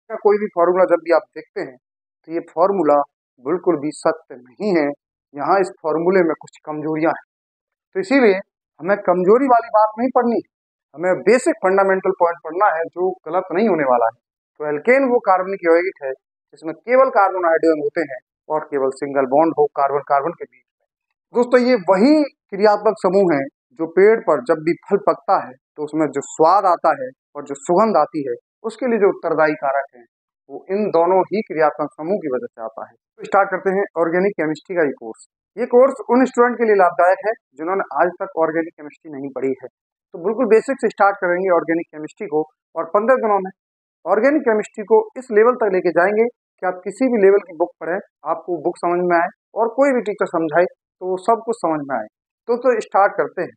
का कोई भी फॉर्मूला जब भी आप देखते हैं तो ये फॉर्मूला बिल्कुल भी सत्य नहीं है। यहाँ इस फॉर्मूले में कुछ कमजोरियां हैं, तो इसीलिए हमें कमजोरी वाली बात नहीं पढ़नी है, हमें बेसिक फंडामेंटल पॉइंट पढ़ना है जो गलत नहीं होने वाला है। तो एल्केन वो कार्बनिक यौगिक है जिसमें केवल कार्बन हाइड्रोजन होते हैं और केवल सिंगल बॉन्ड हो कार्बन कार्बन के बीच में। दोस्तों ये वही क्रियात्मक समूह है जो पेड़ पर जब भी फल पकता है तो उसमें जो स्वाद आता है और जो सुगंध आती है उसके लिए जो उत्तरदायी कारक है वो इन दोनों ही क्रियात्मक समूह की वजह से आता है। तो स्टार्ट करते हैं ऑर्गेनिक केमिस्ट्री का ये कोर्स। ये कोर्स उन स्टूडेंट के लिए लाभदायक है जिन्होंने आज तक ऑर्गेनिक केमिस्ट्री नहीं पढ़ी है। तो बिल्कुल बेसिक से स्टार्ट करेंगे ऑर्गेनिक केमिस्ट्री को और 15 दिनों में ऑर्गेनिक केमिस्ट्री को इस लेवल तक लेके जाएंगे कि आप किसी भी लेवल की बुक पढ़ें आपको बुक समझ में आए और कोई भी टीचर समझाए तो वो सब कुछ समझ में आए। तो स्टार्ट करते हैं।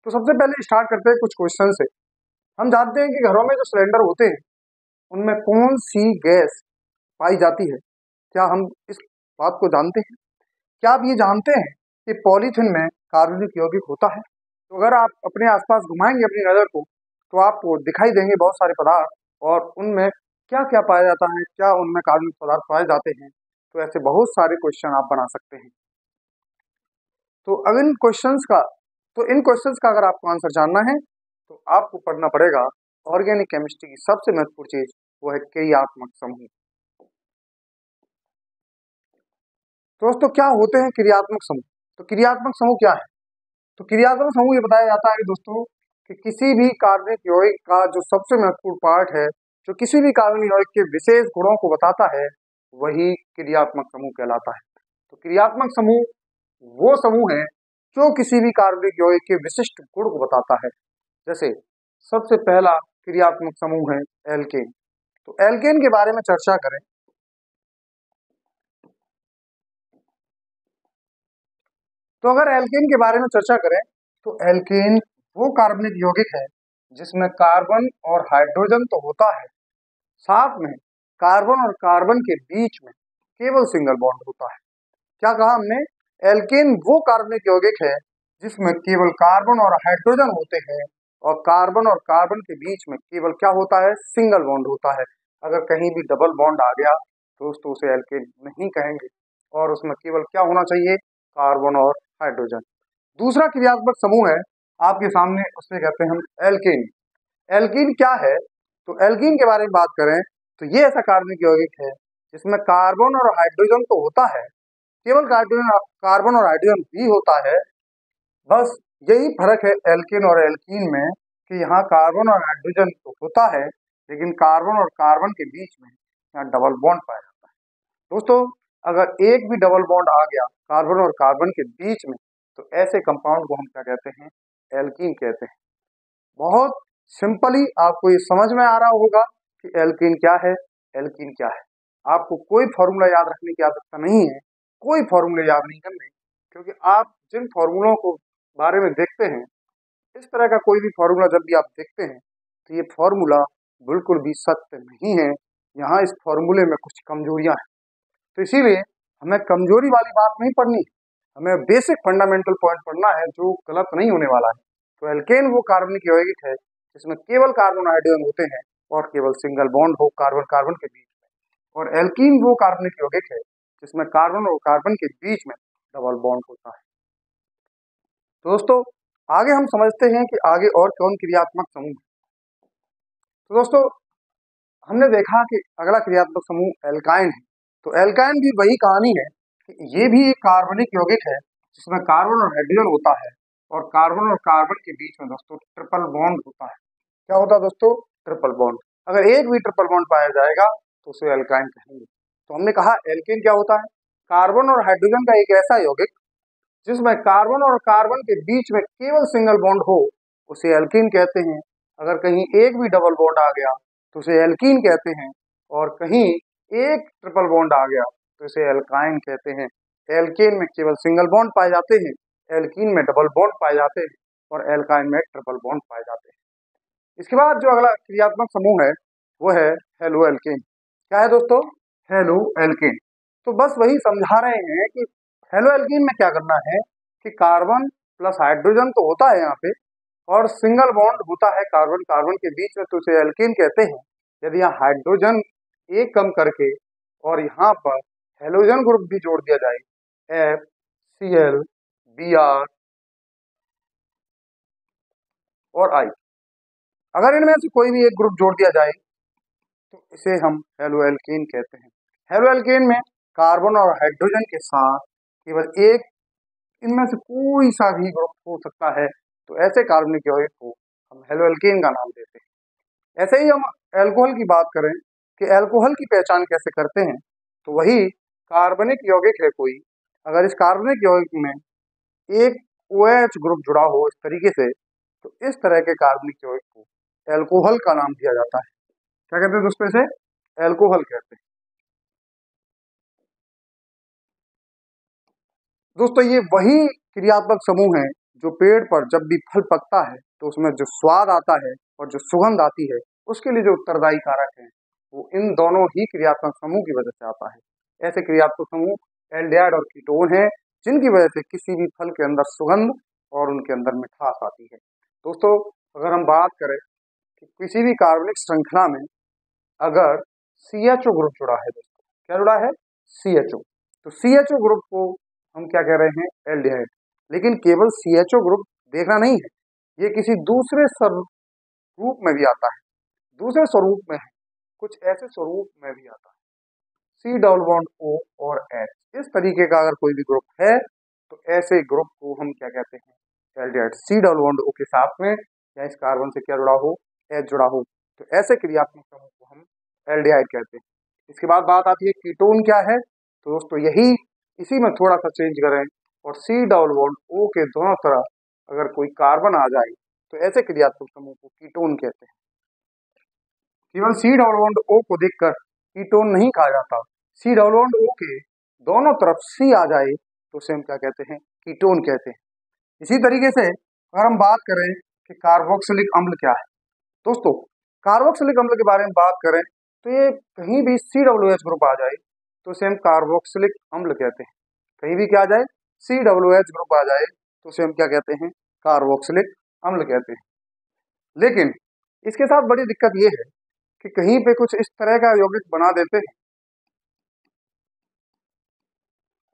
तो सबसे पहले स्टार्ट करते हैं कुछ क्वेश्चन से। हम जानते हैं कि घरों में जो सिलेंडर होते हैं उनमें कौन सी गैस पाई जाती है? क्या हम इस बात को जानते हैं? क्या आप ये जानते हैं कि पॉलीथीन में कार्बनिक यौगिक होता है? तो अगर आप अपने आसपास घुमाएंगे अपनी नज़र को तो आपको दिखाई देंगे बहुत सारे पदार्थ और उनमें क्या क्या पाया जाता है, क्या उनमें कार्बनिक पदार्थ पाए जाते हैं। तो ऐसे बहुत सारे क्वेश्चन आप बना सकते हैं। तो अब इन क्वेश्चंस का अगर आपको आंसर जानना है तो आपको पढ़ना पड़ेगा ऑर्गेनिक केमिस्ट्री की सबसे महत्वपूर्ण चीज, वो है क्रियात्मक समूह। दोस्तों क्या होते हैं क्रियात्मक समूह? तो क्रियात्मक समूह क्या है? तो क्रियात्मक समूह ये बताया जाता है कि दोस्तों कि किसी भी कार्बनिक यौगिक का जो सबसे महत्वपूर्ण पार्ट है, जो किसी भी कार्बनिक यौगिक के विशेष गुणों को बताता है, वही क्रियात्मक समूह कहलाता है। तो क्रियात्मक समूह वो समूह है जो किसी भी कार्बनिक यौगिक के विशिष्ट गुण को बताता है। जैसे सबसे पहला क्रियात्मक समूह है एल्केन। तो एल्केन के बारे में चर्चा करें तो अगर एल्केन के बारे में चर्चा करें तो एल्केन वो कार्बनिक यौगिक है जिसमें कार्बन और हाइड्रोजन तो होता है, साथ में कार्बन और कार्बन के बीच में केवल सिंगल बॉन्ड होता है। क्या कहा हमने? एल्केन वो कार्बनिक यौगिक है जिसमें केवल कार्बन और हाइड्रोजन होते हैं और कार्बन और कार्बन के बीच में केवल क्या होता है? सिंगल बॉन्ड होता है। अगर कहीं भी डबल बॉन्ड आ गया तो दोस्तों उसे एल्केन नहीं कहेंगे और उसमें केवल क्या होना चाहिए? कार्बन और हाइड्रोजन। दूसरा क्रियात्मक समूह है आपके सामने, उसे कहते हैं हम एल्केन। एल्कीन क्या है? तो एल्कीन के बारे में बात करें तो ये ऐसा कार्बनिक यौगिक है जिसमें कार्बन और हाइड्रोजन तो होता है, केवल कार्बन और हाइड्रोजन भी होता है। बस यही फर्क है एल्केन और एल्कीन में कि यहाँ कार्बन और हाइड्रोजन तो होता है लेकिन कार्बन और कार्बन के बीच में यहाँ डबल बॉन्ड पाया जाता है। दोस्तों अगर एक भी डबल बॉन्ड आ गया कार्बन और कार्बन के बीच में तो ऐसे कंपाउंड को हम क्या कहते हैं? एल्कीन कहते हैं। बहुत सिंपली आपको ये समझ में आ रहा होगा कि एल्कीन क्या है, एल्कीन क्या है। आपको कोई फॉर्मूला याद रखने की आवश्यकता नहीं है, कोई फॉर्मूले याद नहीं करने, क्योंकि आप जिन फॉर्मूलों को बारे में देखते हैं, इस तरह का कोई भी फॉर्मूला जब भी आप देखते हैं तो ये फॉर्मूला बिल्कुल भी सत्य नहीं है। यहाँ इस फॉर्मूले में कुछ कमजोरियां हैं, तो इसीलिए हमें कमजोरी वाली बात नहीं पढ़नी है, हमें बेसिक फंडामेंटल पॉइंट पढ़ना है जो गलत नहीं होने वाला है। तो एल्केन वो कार्बनिक यौगिक है जिसमें केवल कार्बन हाइड्रोजन होते हैं और केवल सिंगल बॉन्ड हो कार्बन कार्बन के बीच में। और एल्कीन वो कार्बनिक यौगिक है जिसमें कार्बन और कार्बन के बीच में डबल बॉन्ड होता है। तो दोस्तों आगे हम समझते हैं कि आगे और कौन क्रियात्मक समूह है। तो दोस्तों हमने देखा कि अगला क्रियात्मक समूह एल्काइन है। तो एल्काइन भी वही कहानी है कि ये भी एक कार्बनिक यौगिक है जिसमें कार्बन और हाइड्रोजन होता है और कार्बन और कार्बन के बीच में दोस्तों ट्रिपल बॉन्ड होता है। क्या होता है दोस्तों? Triple bond. अगर एक भी ट्रिपल बॉन्ड पाया जाएगा तो उसे एल्काइन कहेंगे। तो हमने कहा एल्केन क्या होता है? कार्बन और हाइड्रोजन का एक ऐसा यौगिक जिसमें कार्बन और कार्बन के बीच में केवल सिंगल बॉन्ड हो, उसे एल्कीन कहते हैं। अगर कहीं एक भी डबल बॉन्ड आ गया तो उसे एल्कीन कहते हैं और कहीं एक ट्रिपल बॉन्ड आ गया तो इसे एल्काइन कहते हैं। एल्केन में केवल सिंगल बॉन्ड पाए जाते हैं, एल्कीन में डबल बॉन्ड पाए जाते हैं और एल्काइन में ट्रिपल बॉन्ड पाए जाते हैं। इसके बाद जो अगला क्रियात्मक समूह है वो है हेलो एल्केन। क्या है दोस्तों? Halo alkane. तो बस वही समझा रहे हैं कि हेलो एल्कीन में क्या करना है कि कार्बन प्लस हाइड्रोजन तो होता है यहाँ पे, और सिंगल बॉन्ड होता है कार्बन कार्बन के बीच में, तो उसे एल्केन कहते हैं। यदि यहाँ हाइड्रोजन एक कम करके और यहाँ पर हेलोजन ग्रुप भी जोड़ दिया जाए, FCl, Br और I, अगर इनमें से कोई भी एक ग्रुप जोड़ दिया जाए तो इसे हम हेलोएल्केन कहते हैं। हेलोएल्केन में कार्बन और हाइड्रोजन के साथ केवल एक इनमें से कोई सा भी ग्रुप हो सकता है, तो ऐसे कार्बनिक यौगिक को हम हेलोएल्केन का नाम देते हैं। ऐसे ही हम अल्कोहल की बात करें कि अल्कोहल की पहचान कैसे करते हैं, तो वही कार्बनिक यौगिक है कोई, अगर इस कार्बनिक यौगिक में एक OH ग्रुप जुड़ा हो इस तरीके से, तो इस तरह के कार्बनिक यौगिक को अल्कोहल का नाम दिया जाता है। क्या कहते हैं दोस्तों? इसे अल्कोहल कहते हैं। दोस्तों ये वही क्रियात्मक समूह है जो पेड़ पर जब भी फल पकता है तो उसमें जो स्वाद आता है और जो सुगंध आती है, उसके लिए जो उत्तरदायी कारक है वो इन दोनों ही क्रियात्मक समूह की वजह से आता है। ऐसे क्रियात्मक समूह एल्डिहाइड और कीटोन है, जिनकी वजह से किसी भी फल के अंदर सुगंध और उनके अंदर मिठास आती है। दोस्तों अगर हम बात करें कि किसी भी कार्बनिक श्रृंखला में अगर CHO ग्रुप जुड़ा है, दोस्तों क्या जुड़ा है? CHO, तो CHO ग्रुप को हम क्या कह रहे हैं? एल्डिहाइड। लेकिन केवल CHO ग्रुप देखना नहीं है, ये किसी दूसरे स्वरूप में भी आता है। दूसरे स्वरूप में है, कुछ ऐसे स्वरूप में भी आता है, C डबल बॉन्ड O और H, इस तरीके का अगर कोई भी ग्रुप है तो ऐसे ग्रुप को हम क्या कहते हैं? Aldehyde. C double bond O के साथ में या इस कार्बन से क्या जुड़ा हो? H जुड़ा हो, तो ऐसे क्रियात्मक समूह को हम एल्डिहाइड कहते हैं। इसके बाद बात आती है कीटोन क्या है, तो दोस्तों यही इसी में थोड़ा सा चेंज करें और C डबल बॉन्ड O के दोनों तरफ अगर कोई कार्बन आ जाए तो ऐसे क्रियात्मक समूह को कीटोन कहते हैं। केवल C डबल बॉन्ड O को देखकर कीटोन नहीं कहा जाता, C डबल बॉन्ड O के दोनों तरफ C आ जाए तो उसे हम क्या कहते हैं? कीटोन कहते हैं। इसी तरीके से अगर हम बात करें कि कार्बोक्सिलिक अम्ल क्या है, दोस्तों कार्बोक्सिलिक अम्ल के बारे में बात करें तो ये कहीं भी COOH ग्रुप आ जाए तो उसे हम कार्बोक्सिलिक अम्ल कहते हैं। कहीं भी क्या आ जाए? COOH ग्रुप आ जाए तो उसे हम क्या कहते हैं? कार्बोक्सिलिक अम्ल कहते हैं। लेकिन इसके साथ बड़ी दिक्कत ये है कि कहीं पे कुछ इस तरह का यौगिक बना देते हैं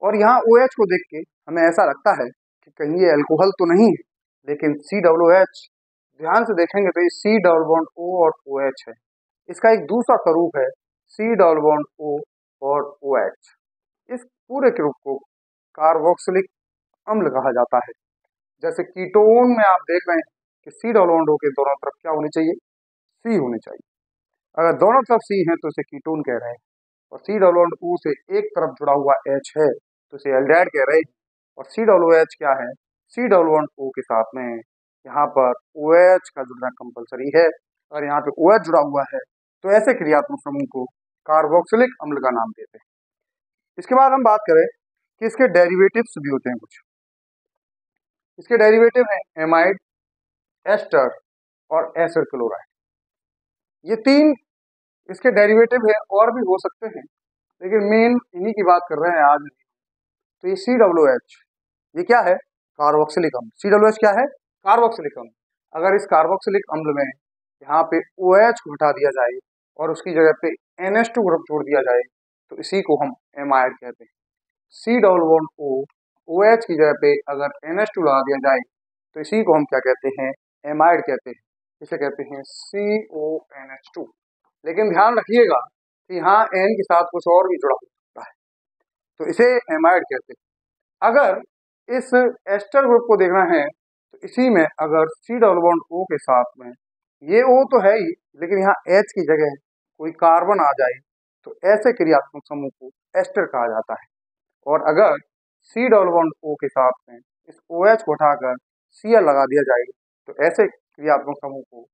और यहाँ OH को देख के हमें ऐसा लगता है कि कहीं ये अल्कोहल तो नहीं है, लेकिन COOH ध्यान से देखेंगे तो ये C डबल बॉन्ड O और OH है। इसका एक दूसरा स्वरूप है C डबल बॉन्ड O और OH। इस पूरे ग्रुप को कार्बोक्सिलिक अम्ल कहा जाता है। जैसे कीटोन में आप देख रहे हैं कि C डबल बॉन्ड O के दोनों तरफ क्या होनी चाहिए? C होनी चाहिए। अगर दोनों तरफ C है तो इसे कीटोन कह रहे हैं, और C डबल बॉन्ड O से एक तरफ जुड़ा हुआ H है तो इसे एल्डिहाइड कह रहे हैं। और COOH क्या है? C डबल बॉन्ड O के साथ में यहाँ पर OH का जुड़ना कंपलसरी है। अगर यहाँ पे OH जुड़ा हुआ है तो ऐसे क्रियात्मक समूह को कार्बोक्सिलिक अम्ल का नाम देते हैं। इसके बाद हम बात करें कि इसके डेरिवेटिव्स भी होते हैं कुछ। इसके डेरिवेटिव हैं एमाइड, एस्टर और एसिड क्लोराइड। ये तीन इसके डेरिवेटिव है, और भी हो सकते हैं लेकिन मेन इन्हीं की बात कर रहे हैं आज। तो ये COOH ये क्या है? कार्बोक्सिलिक अम्ल। COOH क्या है? कार्बोक्सिलिक अम्ल। अगर इस कार्बोक्सिलिक अम्ल में यहाँ पे OH को हटा दिया जाए और उसकी जगह पे NH2 ग्रुप जोड़ दिया जाए तो इसी को हम एमाइड कहते हैं। C double bond O OH की जगह पे अगर NH2 लगा दिया जाए तो इसी को हम क्या कहते हैं? एमाइड कहते हैं। इसे कहते हैं CONH2। लेकिन ध्यान रखिएगा कि यहाँ N के साथ कुछ और भी जुड़ा हो सकता है, तो इसे एमाइड कहते हैं। अगर इस एस्टर ग्रुप को देखना है तो इसी में अगर C डबल बॉन्ड O के साथ में ये O तो है ही, लेकिन यहाँ H की जगह कोई कार्बन आ जाए तो ऐसे क्रियात्मक समूह को एस्टर कहा जाता है। और अगर C डबल बॉन्ड O के साथ में इस OH को उठाकर Cl लगा दिया जाए तो ऐसे क्रियात्मक समूह को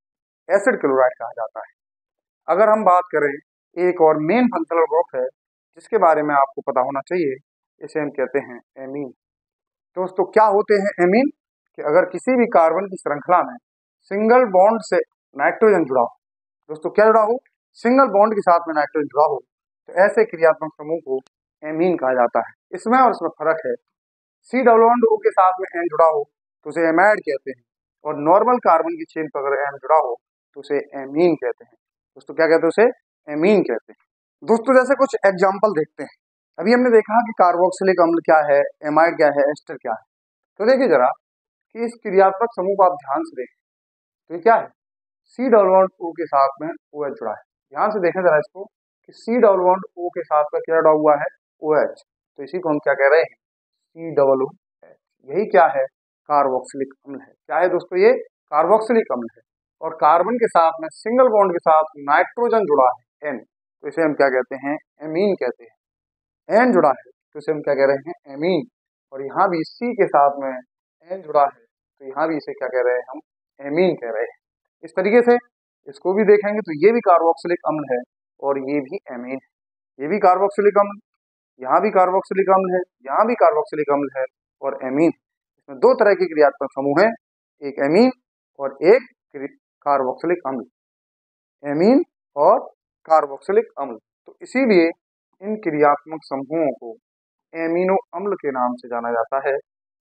एसिड क्लोराइड कहा जाता है। अगर हम बात करें एक और मेन फंक्शनल ग्रुप है जिसके बारे में आपको पता होना चाहिए, इसे हम कहते हैं एमीन। दोस्तों क्या होते हैं एमीन? कि अगर किसी भी कार्बन की श्रृंखला में सिंगल बॉन्ड से नाइट्रोजन जुड़ा हो, दोस्तों क्या जुड़ा हो? सिंगल बॉन्ड के साथ में नाइट्रोजन जुड़ा हो, तो ऐसे क्रियात्मक समूह को एमीन कहा जाता है। इसमें और इसमें फर्क है। C डबल बॉन्ड O के साथ में N जुड़ा हो तो उसे एमाइड कहते हैं, और नॉर्मल कार्बन की चेन पर अगर एम जुड़ा हो तो उसे एमीन कहते हैं। दोस्तों क्या कहते हैं? उसे एमीन कहते हैं। दोस्तों जैसे कुछ एग्जाम्पल देखते हैं। अभी हमने देखा कि कार्बोक्सिलिक अम्ल क्या है, एमाइड क्या है, एस्टर क्या है। तो देखिए जरा कि इस क्रियात्मक समूह को आप ध्यान से देखें तो ये क्या है? सी डबल बॉन्ड ओ के साथ में ओ एच जुड़ा है। ध्यान से देखें जरा इसको कि सी डबल बॉन्ड ओ के साथ में क्या जुड़ा हुआ है? O H. तो इसी को हम क्या कह रहे हैं? C double O H. यही क्या है? कार्बोक्सिलिक अम्ल है। क्या है दोस्तों? ये कार्बोक्सिलिक अम्ल है। और कार्बन के साथ में सिंगल बॉन्ड के साथ नाइट्रोजन जुड़ा है एन, तो इसे हम क्या कहते हैं? एमीन कहते हैं। एन जुड़ा है तो इसे हम क्या कह रहे हैं? एमीन। और यहाँ भी सी के साथ में एन जुड़ा है तो यहाँ भी इसे क्या कह रहे हैं? हम एमीन कह रहे हैं। इस तरीके से इसको भी देखेंगे तो ये भी कार्बोक्सिलिक अम्ल है और ये भी एमीन है। ये भी कार्बोक्सिलिक अम्ल, यहाँ भी कार्बोक्सिलिक अम्ल है, यहाँ भी कार्बोक्सिलिक अम्ल है और एमीन। इसमें दो तरह के क्रियात्मक समूह हैं, एक एमीन और एक कार्बोक्सिलिक अम्ल। एमीन और कार्बोक्सिलिक अम्ल। तो इसीलिए इन क्रियात्मक समूहों को एमिनो अम्ल के नाम से जाना जाता है,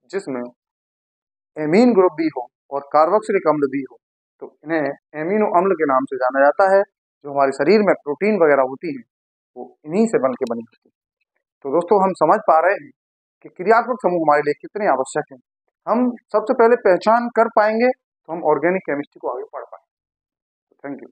जिसमें एमीन ग्रुप भी हो और कार्बोक्सिलिक अम्ल भी हो तो इन्हें एमिनो अम्ल के नाम से जाना जाता है। जो हमारे शरीर में प्रोटीन वगैरह होती है वो इन्हीं से बन के बनी होती है। तो दोस्तों हम समझ पा रहे हैं कि क्रियात्मक समूह हमारे लिए कितने आवश्यक हैं। हम सबसे पहले पहचान कर पाएंगे तो हम ऑर्गेनिक केमिस्ट्री को आगे पढ़ पाएंगे। Thank you.